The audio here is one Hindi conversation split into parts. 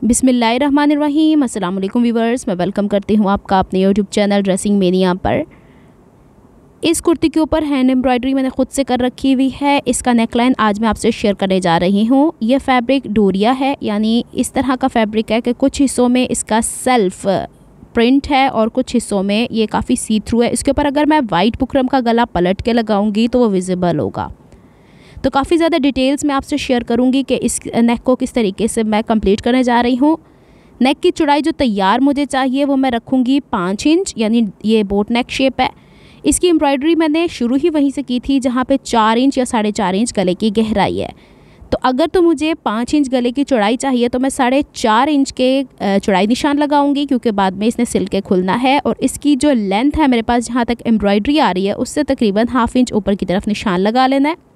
बिस्मिल्लाहिर्रहमानिर्रहीम। अस्सलाम वालेकुम व्यूवर्स, मैं वेलकम करती हूँ आपका अपने यूट्यूब चैनल ड्रेसिंग मेनिया पर। इस कुर्ती के ऊपर हैंड एम्ब्रॉयडरी मैंने ख़ुद से कर रखी हुई है। इसका नेकलाइन आज मैं आपसे शेयर करने जा रही हूँ। ये फैब्रिक डोरिया है, यानी इस तरह का फैब्रिक है कि कुछ हिस्सों में इसका सेल्फ प्रिंट है और कुछ हिस्सों में ये काफ़ी सी थ्रू है। इसके ऊपर अगर मैं वाइट बुकरम का गला पलट के लगाऊंगी तो वो विजिबल होगा। तो काफ़ी ज़्यादा डिटेल्स मैं आपसे शेयर करूंगी कि इस नेक को किस तरीके से मैं कंप्लीट करने जा रही हूँ। नेक की चौड़ाई जो तैयार मुझे चाहिए वो मैं रखूँगी 5 इंच, यानी ये बोट नेक शेप है। इसकी एम्ब्रॉयडरी मैंने शुरू ही वहीं से की थी जहाँ पे 4 इंच या 4.5 इंच गले की गहराई है। तो अगर तो मुझे 5 इंच गले की चौड़ाई चाहिए तो मैं 4.5 इंच के चौड़ाई निशान लगाऊंगी, क्योंकि बाद में इसने सिल के खुलना है। और इसकी जो लेंथ है मेरे पास जहाँ तक एम्ब्रॉयडरी आ रही है उससे तकरीबन 1/2 इंच ऊपर की तरफ निशान लगा लेना है।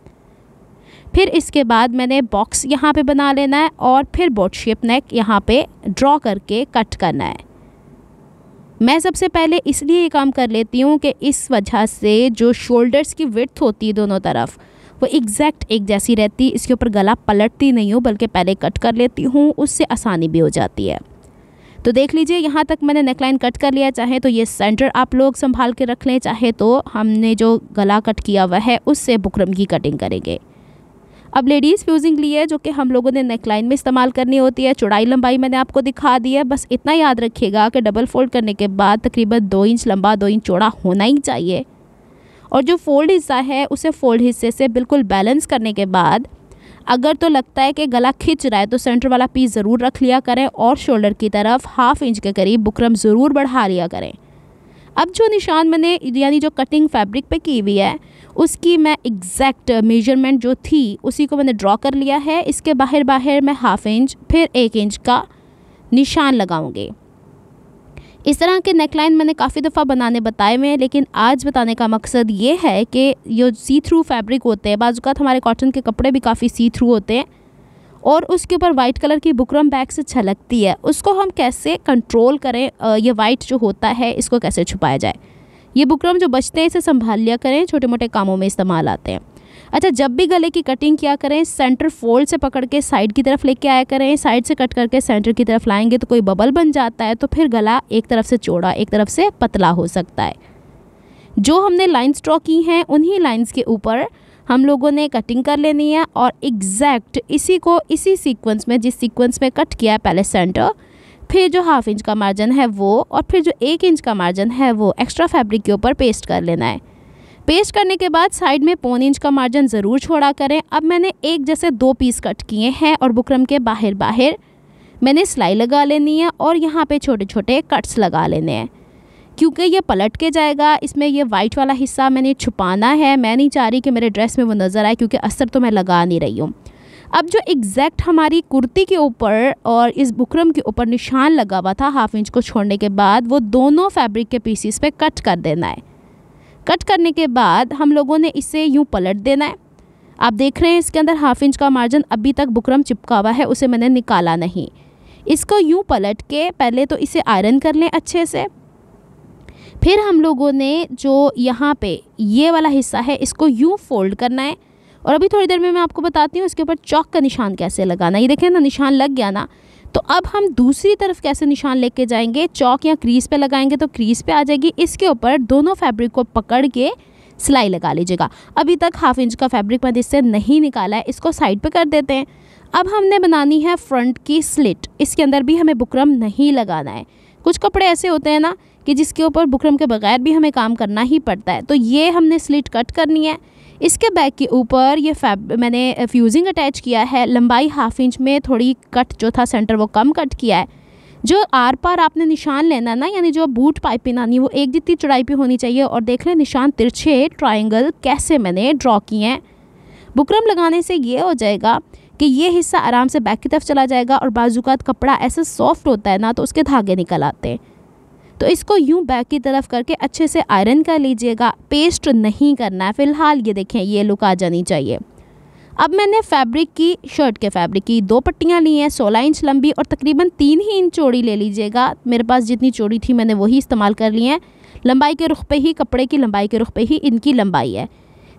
फिर इसके बाद मैंने बॉक्स यहाँ पे बना लेना है और फिर बोट शेप नेक यहाँ पे ड्रॉ करके कट करना है। मैं सबसे पहले इसलिए ये काम कर लेती हूँ कि इस वजह से जो शोल्डर्स की विड्थ होती है दोनों तरफ वो एग्जैक्ट एक जैसी रहती। इसके ऊपर गला पलटती नहीं हूँ बल्कि पहले कट कर लेती हूँ, उससे आसानी भी हो जाती है। तो देख लीजिए यहाँ तक मैंने नेकलाइन कट कर लिया। चाहे तो ये सेंटर आप लोग संभाल के रख लें, चाहे तो हमने जो गला कट किया हुआ है उससे बुकरम की कटिंग करेंगे। अब लेडीज़ फ्यूजिंग ली है जो कि हम लोगों ने नेकलाइन में इस्तेमाल करनी होती है। चौड़ाई लंबाई मैंने आपको दिखा दी है। बस इतना याद रखिएगा कि डबल फोल्ड करने के बाद तकरीबन 2 इंच लंबा 2 इंच चौड़ा होना ही चाहिए। और जो फोल्ड हिस्सा है उसे फोल्ड हिस्से से बिल्कुल बैलेंस करने के बाद अगर तो लगता है कि गला खिंच रहा है तो सेंटर वाला पीस ज़रूर रख लिया करें और शोल्डर की तरफ 1/2 इंच के करीब बुकरम ज़रूर बढ़ा लिया करें। अब जो निशान मैंने यानी जो कटिंग फैब्रिक पे की हुई है उसकी मैं एग्जैक्ट मेजरमेंट जो थी उसी को मैंने ड्रॉ कर लिया है। इसके बाहर मैं 1/2 इंच फिर 1 इंच का निशान लगाऊंगी। इस तरह के नेकलाइन मैंने काफ़ी दफ़ा बनाने बताए हुए हैं, लेकिन आज बताने का मकसद ये है कि जो सी थ्रू फैब्रिक होते हैं, बाज़ औक़ात हमारे कॉटन के कपड़े भी काफ़ी सी थ्रू होते हैं और उसके ऊपर वाइट कलर की बुकरम बैक से छलकती है, उसको हम कैसे कंट्रोल करें। ये वाइट जो होता है इसको कैसे छुपाया जाए। ये बुकरम जो बचते हैं इसे संभाल लिया करें, छोटे मोटे कामों में इस्तेमाल आते हैं। अच्छा, जब भी गले की कटिंग किया करें सेंटर फोल्ड से पकड़ के साइड की तरफ लेके आया करें। साइड से कट करके सेंटर की तरफ लाएंगे तो कोई बबल बन जाता है, तो फिर गला एक तरफ से चौड़ा एक तरफ से पतला हो सकता है। जो हमने लाइन्स ड्रॉ की हैं उन्हीं लाइन्स के ऊपर हम लोगों ने कटिंग कर लेनी है और एग्जैक्ट इसी सीक्वेंस में, जिस सीक्वेंस में कट किया है पहले सेंटर, फिर जो 1/2 इंच का मार्जिन है वो और फिर जो 1 इंच का मार्जिन है वो एक्स्ट्रा फैब्रिक के ऊपर पेस्ट कर लेना है। पेस्ट करने के बाद साइड में 1/4 इंच का मार्जिन ज़रूर छोड़ा करें। अब मैंने एक जैसे 2 पीस कट किए हैं और बुकरम के बाहर मैंने सिलाई लगा लेनी है और यहाँ पे छोटे छोटे कट्स लगा लेने हैं, क्योंकि ये पलट के जाएगा। इसमें ये वाइट वाला हिस्सा मैंने छुपाना है। मैं नहीं चाह रही कि मेरे ड्रेस में वो नज़र आए, क्योंकि अस्तर तो मैं लगा नहीं रही हूँ। अब जो एग्जैक्ट हमारी कुर्ती के ऊपर और इस बुकरम के ऊपर निशान लगा हुआ था 1/2 इंच को छोड़ने के बाद, वो दोनों फैब्रिक के पीसीस पे कट कर देना है। कट करने के बाद हम लोगों ने इसे यूँ पलट देना है। आप देख रहे हैं इसके अंदर 1/2 इंच का मार्जिन अभी तक बुकरम चिपका हुआ है, उसे मैंने निकाला नहीं। इसको यूँ पलट के पहले तो इसे आयरन कर लें अच्छे से। फिर हम लोगों ने जो यहाँ पे ये वाला हिस्सा है इसको यूँ फोल्ड करना है और अभी थोड़ी देर में मैं आपको बताती हूँ इसके ऊपर चौक का निशान कैसे लगाना। ये देखें ना, निशान लग गया ना। तो अब हम दूसरी तरफ कैसे निशान लेके जाएंगे। चौक या क्रीज पे लगाएंगे तो क्रीज पे आ जाएगी। इसके ऊपर दोनों फैब्रिक को पकड़ के सिलाई लगा लीजिएगा। अभी तक 1/2 इंच का फैब्रिक मैंने इससे नहीं निकाला है, इसको साइड पे कर देते हैं। अब हमने बनानी है फ्रंट की स्लिट। इसके अंदर भी हमें बुकरम नहीं लगाना है। कुछ कपड़े ऐसे होते हैं ना कि जिसके ऊपर बुकरम के बगैर भी हमें काम करना ही पड़ता है, तो ये हमने स्लिट कट करनी है। इसके बैक के ऊपर ये मैंने फ्यूजिंग अटैच किया है। लंबाई 1/2 इंच में थोड़ी कट जो था सेंटर वो कम कट किया है। जो आर पार आपने निशान लेना ना, यानी जो बूट पाइपिंग आनी वो एक जितनी चौड़ाई पे होनी चाहिए। और देख लें निशान तिरछे ट्रायंगल कैसे मैंने ड्रॉ किए हैं। बुकरम लगाने से ये हो जाएगा कि ये हिस्सा आराम से बैक की तरफ चला जाएगा और बाजूकात कपड़ा ऐसा सॉफ्ट होता है ना तो उसके धागे निकल आते हैं। तो इसको यूँ बैक की तरफ करके अच्छे से आयरन कर लीजिएगा। पेस्ट नहीं करना है फ़िलहाल। ये देखें ये लुक आ जानी चाहिए। अब मैंने शर्ट के फैब्रिक की 2 पट्टियाँ ली हैं 16 इंच लंबी और तकरीबन 3 ही इंच चौड़ी ले लीजिएगा। मेरे पास जितनी चौड़ी थी मैंने वही इस्तेमाल कर ली हैं। लंबाई के रुख पे ही, कपड़े की लंबाई के रुख पे ही इनकी लंबाई है।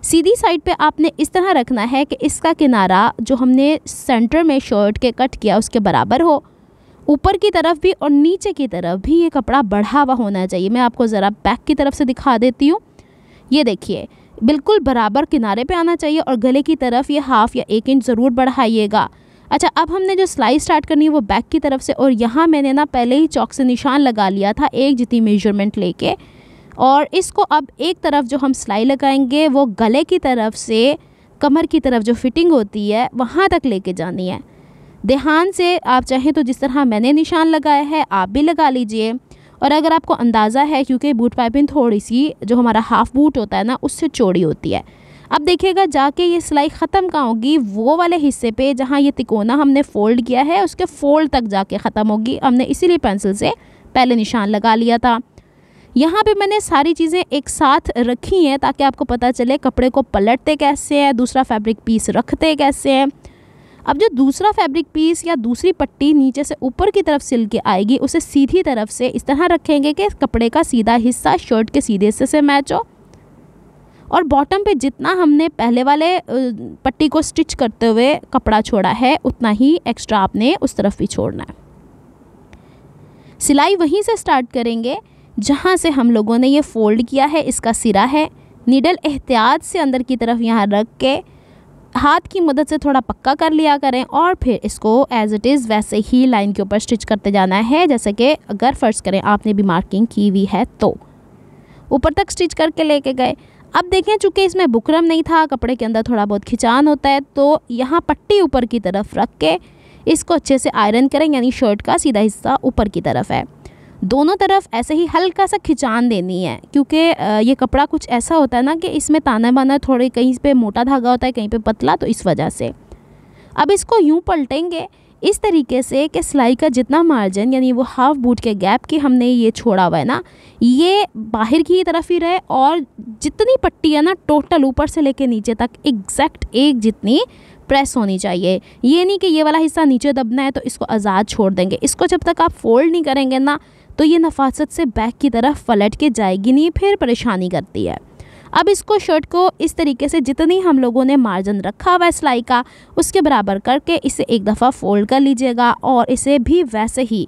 सीधी साइड पे आपने इस तरह रखना है कि इसका किनारा जो हमने सेंटर में शर्ट के कट किया उसके बराबर हो ऊपर की तरफ भी और नीचे की तरफ भी ये कपड़ा बढ़ा हुआ होना चाहिए। मैं आपको ज़रा बैक की तरफ से दिखा देती हूँ। ये देखिए बिल्कुल बराबर किनारे पे आना चाहिए और गले की तरफ ये 1/2 या 1 इंच ज़रूर बढ़ाइएगा। अच्छा, अब हमने जो सिलाई स्टार्ट करनी है वो बैक की तरफ से, और यहाँ मैंने ना पहले ही चौक से निशान लगा लिया था एक जितनी मेजरमेंट लेके, और इसको अब एक तरफ जो हम सिलाई लगाएंगे वो गले की तरफ से कमर की तरफ जो फिटिंग होती है वहाँ तक लेके जानी है। ध्यान से आप चाहें तो जिस तरह मैंने निशान लगाया है आप भी लगा लीजिए। और अगर आपको अंदाज़ा है, क्योंकि बूट पाइपिंग थोड़ी सी जो हमारा हाफ बूट होता है ना उससे चौड़ी होती है, अब देखिएगा जाके ये सिलाई ख़त्म कहाँ होगी, वो वाले हिस्से पे जहाँ ये तिकोना हमने फ़ोल्ड किया है उसके फोल्ड तक जाके ख़त्म होगी। हमने इसीलिए पेंसिल से पहले निशान लगा लिया था। यहाँ पे मैंने सारी चीज़ें एक साथ रखी हैं ताकि आपको पता चले कपड़े को पलटते कैसे हैं, दूसरा फैब्रिक पीस रखते कैसे हैं। अब जो दूसरा फैब्रिक पीस या दूसरी पट्टी नीचे से ऊपर की तरफ सिल के आएगी उसे सीधी तरफ से इस तरह रखेंगे कि कपड़े का सीधा हिस्सा शर्ट के सीधे हिस्से से मैच हो, और बॉटम पे जितना हमने पहले वाले पट्टी को स्टिच करते हुए कपड़ा छोड़ा है उतना ही एक्स्ट्रा आपने उस तरफ भी छोड़ना है। सिलाई वहीं से स्टार्ट करेंगे जहाँ से हम लोगों ने ये फ़ोल्ड किया है, इसका सिरा है। नीडल एहतियात से अंदर की तरफ यहाँ रख के हाथ की मदद से थोड़ा पक्का कर लिया करें, और फिर इसको एज इट इज़ वैसे ही लाइन के ऊपर स्टिच करते जाना है, जैसे कि अगर फ़र्ज़ करें आपने भी मार्किंग की हुई है तो ऊपर तक स्टिच करके लेके गए। अब देखें चूँकि इसमें बुकरम नहीं था, कपड़े के अंदर थोड़ा बहुत खिंचान होता है, तो यहाँ पट्टी ऊपर की तरफ रख के इसको अच्छे से आयरन करें, यानी शर्ट का सीधा हिस्सा ऊपर की तरफ है। दोनों तरफ ऐसे ही हल्का सा खिंचान देनी है, क्योंकि ये कपड़ा कुछ ऐसा होता है ना कि इसमें ताना बाना थोड़े कहीं पे मोटा धागा होता है कहीं पे पतला, तो इस वजह से अब इसको यूँ पलटेंगे इस तरीके से कि सिलाई का जितना मार्जिन यानी वो हाफ बूट के गैप की हमने ये छोड़ा हुआ है ना, ये बाहर की तरफ ही रहे, और जितनी पट्टी है ना टोटल ऊपर से लेके नीचे तक एग्जैक्ट एक जितनी प्रेस होनी चाहिए। ये नहीं कि ये वाला हिस्सा नीचे दबना है तो इसको आज़ाद छोड़ देंगे। इसको जब तक आप फोल्ड नहीं करेंगे ना तो ये नफासत से बैक की तरफ पलट के जाएगी नहीं, फिर परेशानी करती है। अब इसको शर्ट को इस तरीके से जितनी हम लोगों ने मार्जिन रखा हुआ है सिलाई का उसके बराबर करके इसे एक दफ़ा फोल्ड कर लीजिएगा, और इसे भी वैसे ही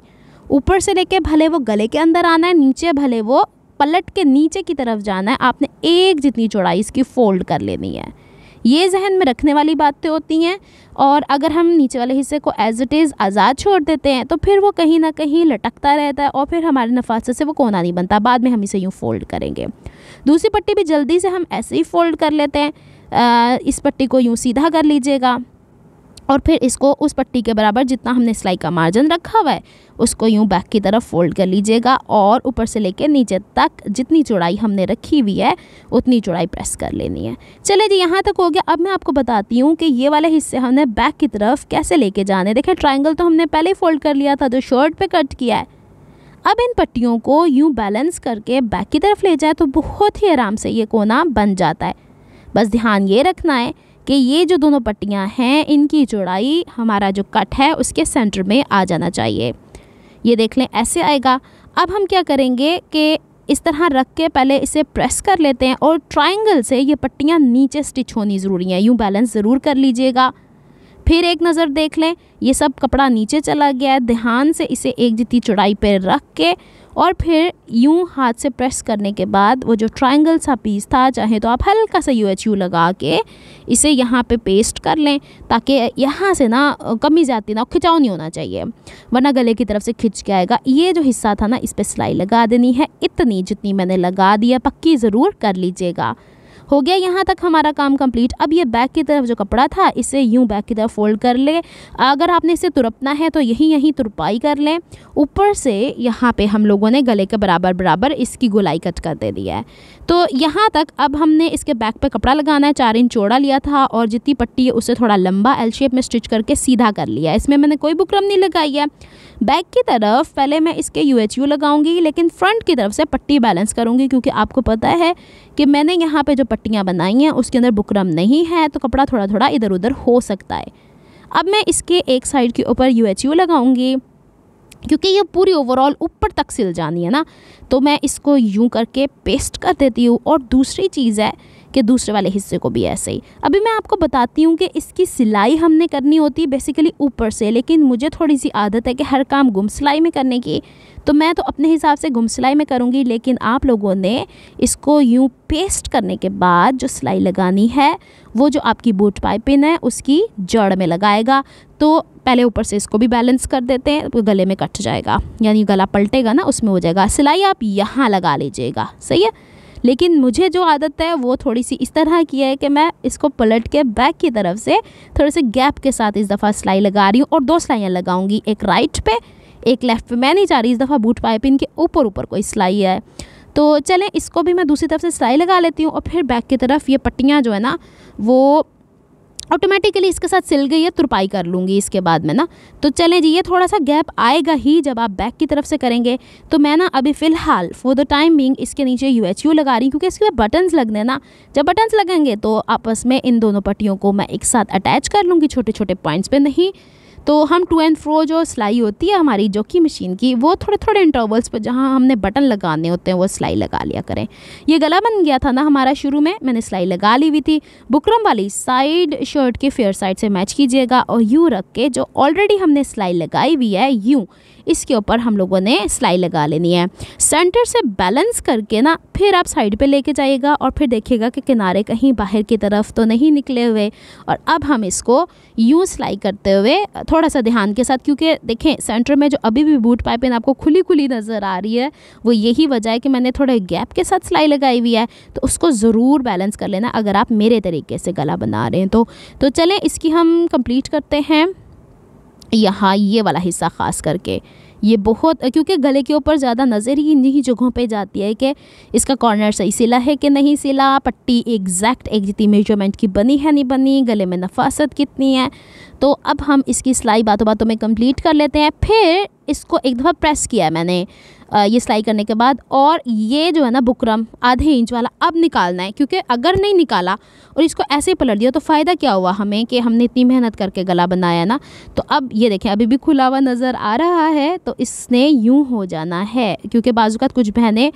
ऊपर से लेके भले वो गले के अंदर आना है, नीचे भले वो पलट के नीचे की तरफ जाना है, आपने एक जितनी चौड़ाई इसकी फ़ोल्ड कर लेनी है। ये जहन में रखने वाली बातें होती हैं। और अगर हम नीचे वाले हिस्से को एज इट इज़ आज़ाद छोड़ देते हैं तो फिर वो कहीं ना कहीं लटकता रहता है और फिर हमारे नफासत से वो कोना नहीं बनता। बाद में हम इसे यूँ फोल्ड करेंगे। दूसरी पट्टी भी जल्दी से हम ऐसे ही फोल्ड कर लेते हैं। इस पट्टी को यूँ सीधा कर लीजिएगा और फिर इसको उस पट्टी के बराबर जितना हमने सिलाई का मार्जिन रखा हुआ है उसको यूँ बैक की तरफ फोल्ड कर लीजिएगा, और ऊपर से लेकर नीचे तक जितनी चौड़ाई हमने रखी हुई है उतनी चौड़ाई प्रेस कर लेनी है। चलिए जी, यहाँ तक हो गया। अब मैं आपको बताती हूँ कि ये वाले हिस्से हमने बैक की तरफ कैसे लेके जाने। देखें, ट्रायंगल तो हमने पहले ही फोल्ड कर लिया था जो शर्ट पे कट किया है। अब इन पट्टियों को यूँ बैलेंस करके बैक की तरफ ले जाए तो बहुत ही आराम से ये कोना बन जाता है। बस ध्यान ये रखना है कि ये जो दोनों पट्टियाँ हैं इनकी चौड़ाई हमारा जो कट है उसके सेंटर में आ जाना चाहिए। ये देख लें, ऐसे आएगा। अब हम क्या करेंगे कि इस तरह रख के पहले इसे प्रेस कर लेते हैं, और ट्रायंगल से ये पट्टियाँ नीचे स्टिच होनी ज़रूरी हैं। यूँ बैलेंस ज़रूर कर लीजिएगा। फिर एक नज़र देख लें, ये सब कपड़ा नीचे चला गया है। ध्यान से इसे एक जितनी चौड़ाई पर रख के और फिर यूँ हाथ से प्रेस करने के बाद वो जो ट्रायंगल सा पीस था, चाहे तो आप हल्का सा UHU लगा के इसे यहाँ पे पेस्ट कर लें, ताकि यहाँ से ना कमी ज़्यादा ना खिंचाव नहीं होना चाहिए, वरना गले की तरफ से खिंच के आएगा। ये जो हिस्सा था ना इस पर सिलाई लगा देनी है, इतनी जितनी मैंने लगा दिया, पक्की ज़रूर कर लीजिएगा। हो गया यहाँ तक हमारा काम कंप्लीट। अब ये बैक की तरफ जो कपड़ा था इसे यूँ बैक की तरफ फोल्ड कर ले। अगर आपने इसे तुरपना है तो यहीं तुरपाई कर लें। ऊपर से यहाँ पे हम लोगों ने गले के बराबर इसकी गोलाई कट कर दे दिया है। तो यहाँ तक अब हमने इसके बैक पे कपड़ा लगाना है। 4 इंच चौड़ा लिया था और जितनी पट्टी है उससे थोड़ा लंबा L शेप में स्टिच करके सीधा कर लिया है। इसमें मैंने कोई बुकरम नहीं लगाई है। बैक की तरफ पहले मैं इसके UHU लगाऊंगी, लेकिन फ्रंट की तरफ से पट्टी बैलेंस करूंगी, क्योंकि आपको पता है कि मैंने यहाँ पे जो पट्टियाँ बनाई हैं उसके अंदर बुकरम नहीं है, तो कपड़ा थोड़ा थोड़ा इधर उधर हो सकता है। अब मैं इसके एक साइड के ऊपर UHU लगाऊंगी, क्योंकि ये पूरी ओवरऑल ऊपर तक सिल जानी है ना, तो मैं इसको यूं करके पेस्ट कर देती हूँ। और दूसरी चीज़ है कि दूसरे वाले हिस्से को भी ऐसे ही। अभी मैं आपको बताती हूँ कि इसकी सिलाई हमने करनी होती है बेसिकली ऊपर से, लेकिन मुझे थोड़ी सी आदत है कि हर काम गुम सिलाई में करने की, तो मैं तो अपने हिसाब से गुम सिलाई में करूँगी। लेकिन आप लोगों ने इसको यूँ पेस्ट करने के बाद जो सिलाई लगानी है वो जो आपकी बूट पाइपिंग है उसकी जड़ में लगाएगा। तो पहले ऊपर से इसको भी बैलेंस कर देते हैं, तो गले में कट जाएगा, यानी गला पलटेगा ना उसमें हो जाएगा। सिलाई आप यहाँ लगा लीजिएगा, सही है। लेकिन मुझे जो आदत है वो थोड़ी सी इस तरह की है कि मैं इसको पलट के बैक की तरफ से थोड़े से गैप के साथ इस दफ़ा सिलाई लगा रही हूँ, और 2 सिलाइयाँ लगाऊंगी, एक राइट पे एक लेफ़्ट पे। मैं नहीं चाह रही इस दफ़ा बूट पाइपिंग के ऊपर कोई सिलाई है। तो चलें इसको भी मैं दूसरी तरफ से सिलाई लगा लेती हूँ, और फिर बैक की तरफ ये पट्टियाँ जो है ना वो ऑटोमेटिकली इसके साथ सिल गई है, तुरपाई कर लूँगी इसके बाद में ना। तो चलें जी, ये थोड़ा सा गैप आएगा ही जब आप बैक की तरफ से करेंगे। तो मैं ना अभी फ़िलहाल फॉर द टाइम बिंग इसके नीचे UHU लगा रही हूँ, क्योंकि इसके बटन्स लगने ना, जब बटन्स लगेंगे तो आपस में इन दोनों पट्टियों को मैं एक साथ अटैच कर लूँगी, छोटे छोटे पॉइंट्स पे नहीं। तो हम टू एंड फ्रो जो सिलाई होती है हमारी जॉकी मशीन की, वो थोड़े थोड़े इंटरवल्स पर जहाँ हमने बटन लगाने होते हैं वो सिलाई लगा लिया करें। ये गला बन गया था ना हमारा, शुरू में मैंने सिलाई लगा ली हुई थी। बुकरम वाली साइड शर्ट के फेयर साइड से मैच कीजिएगा, और यूँ रख के जो ऑलरेडी हमने सिलाई लगाई हुई है यूँ इसके ऊपर हम लोगों ने सिलाई लगा लेनी है। सेंटर से बैलेंस करके ना फिर आप साइड पे लेके जाइएगा, और फिर देखिएगा कि किनारे कहीं बाहर की तरफ तो नहीं निकले हुए। और अब हम इसको यूँ सिलाई करते हुए थोड़ा सा ध्यान के साथ, क्योंकि देखें सेंटर में जो अभी भी बूट पाइपिंग आपको खुली खुली नज़र आ रही है, वो यही वजह है कि मैंने थोड़े गैप के साथ सिलाई लगाई हुई है। तो उसको ज़रूर बैलेंस कर लेना अगर आप मेरे तरीके से गला बना रहे हैं तो चलें इसकी हम कंप्लीट करते हैं। यहाँ ये वाला हिस्सा ख़ास करके ये बहुत, क्योंकि गले के ऊपर ज़्यादा नज़र ही इन्हीं जगहों पे जाती है कि इसका कॉर्नर सही सिला है कि नहीं सिला, पट्टी एग्जैक्ट एक जितनी मेजरमेंट की बनी है नहीं बनी, गले में नफासत कितनी है। तो अब हम इसकी सिलाई बातों बातों में कंप्लीट कर लेते हैं। फिर इसको एक दफ़ा प्रेस किया मैंने ये सिलाई करने के बाद, और ये जो है ना बुकरम आधे इंच वाला अब निकालना है, क्योंकि अगर नहीं निकाला और इसको ऐसे ही पलट दिया तो फ़ायदा क्या हुआ हमें कि हमने इतनी मेहनत करके गला बनाया ना। तो अब ये देखें अभी भी खुला हुआ नज़र आ रहा है, तो इसने यूँ हो जाना है, क्योंकि बाज़ कुछ बहनें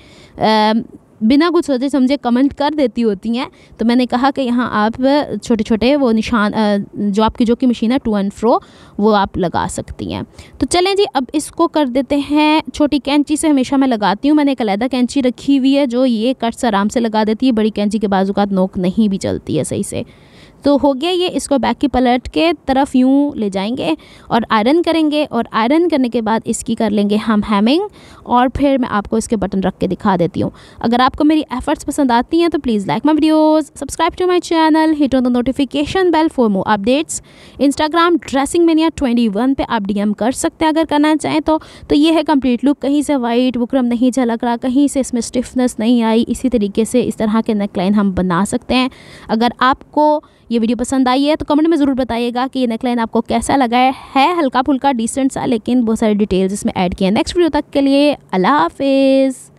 बिना कुछ सोचे समझे कमेंट कर देती होती हैं। तो मैंने कहा कि यहाँ आप छोटे छोटे वो निशान जो आपकी जो की मशीन है टू एंड फ्रो वो आप लगा सकती हैं। तो चलें जी अब इसको कर देते हैं। छोटी कैंची से हमेशा मैं लगाती हूँ, मैंने एक अलग कैंची रखी हुई है जो ये कट्स आराम से लगा देती है। बड़ी कैंची के बाजुकात नोक नहीं भी चलती है सही से। तो हो गया ये, इसको बैक की पलट के तरफ यूँ ले जाएंगे और आयरन करेंगे, और आयरन करने के बाद इसकी कर लेंगे हम हैमिंग, और फिर मैं आपको इसके बटन रख के दिखा देती हूँ। अगर आपको मेरी एफर्ट्स पसंद आती हैं तो please like my videos, subscribe to my channel, hit on the notification bell for more updates. Instagram dressing mania 21 पे आप DM कर सकते हैं अगर करना चाहें तो। ये है कंप्लीट लुक, कहीं से वाइट बुकरम नहीं झलक रहा, कहीं से इसमें स्टिफनेस नहीं आई। इसी तरीके से इस तरह के नेकलाइन हम बना सकते हैं। अगर आपको ये वीडियो पसंद आई है तो कमेंट में ज़रूर बताइएगा कि ये नेकलाइन आपको कैसा लगा है। हल्का फुल्का डिसेंट सा, लेकिन बहुत सारे डिटेल्स इसमें ऐड किए हैं। नेक्स्ट वीडियो तक के लिए अल्लाह हाफिज़।